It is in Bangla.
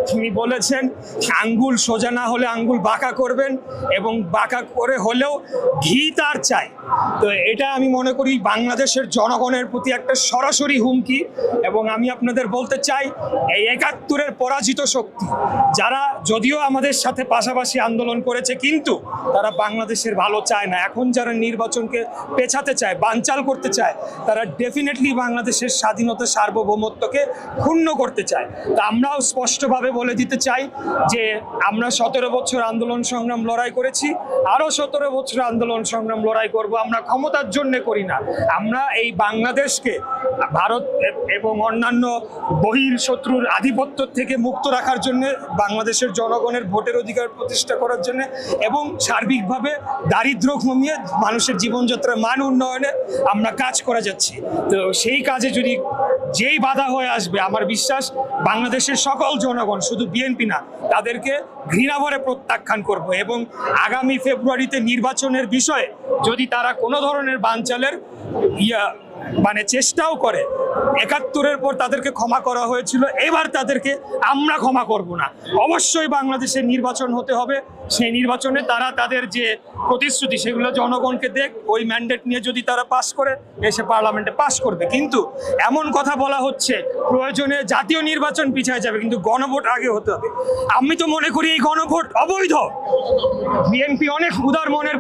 তিনি বলেছেন আঙ্গুল সোজা না হলে আঙ্গুল বাঁকা করবেন, এবং বাঁকা করে হলেও ঘি তার চাই। তো এটা আমি মনে করি বাংলাদেশের জনগণের প্রতি একটা সরাসরি হুমকি। এবং আমি আপনাদের বলতে চাই, এই ৭১-এর পরাজিত শক্তি যারা যদিও আমাদের সাথে পাশাপাশি আন্দোলন করেছে, কিন্তু তারা বাংলাদেশের ভালো চায় না। এখন যারা নির্বাচনকে পেছাতে চায়, বানচাল করতে চায়, তারা ডেফিনেটলি বাংলাদেশের স্বাধীনতা সার্বভৌমত্বকে ক্ষুণ্ণ করতে চায়। তা আমরাও স্পষ্টভাবে বলে দিতে চাই যে আমরা ১৭ বছর আন্দোলন সংগ্রাম লড়াই করেছি, আরও ১৭ বছর আন্দোলন সংগ্রাম লড়াই করব। আমরা ক্ষমতার জন্য করি না, আমরা এই বাংলাদেশকে ভারত এবং অন্যান্য বহিঃশত্রুর আধিপত্য থেকে মুক্ত রাখার জন্য, বাংলাদেশের জনগণের ভোটের অধিকার প্রতিষ্ঠা করার জন্য, এবং সার্বিকভাবে দারিদ্র্য কমিয়ে মানুষের জীবনযাত্রার মান উন্নয়নে আমরা কাজ করে যাচ্ছি। তো সেই কাজে যদি যেই বাধা হয়ে আসবে, আমার বিশ্বাস বাংলাদেশের সকল জনগণ, শুধু বিএনপি না, তাদেরকে ঘৃণাভরে প্রত্যাখ্যান করব। এবং আগামী ফেব্রুয়ারিতে নির্বাচনের বিষয়ে যদি তারা কোনো ধরনের বানচালের চেষ্টাও করে, ৭১-এর পর তাদেরকে ক্ষমা করা হয়েছিল, এবার তাদেরকে আমরা ক্ষমা করব না। অবশ্যই বাংলাদেশে নির্বাচন হতে হবে, সেই নির্বাচনে তারা তাদের যে প্রতিশ্রুতি সেগুলো জনগণকে দেখ, ওই ম্যান্ডেট নিয়ে যদি তারা পাস করে এসে পার্লামেন্টে পাস করবে। কিন্তু এমন কথা বলা হচ্ছে প্রয়োজনে জাতীয় নির্বাচন পিছিয়ে যাবে, কিন্তু গণভোট আগে হতে হবে। আমি তো মনে করি এই গণভোট অবৈধ। বিএনপি অনেক উদার মনের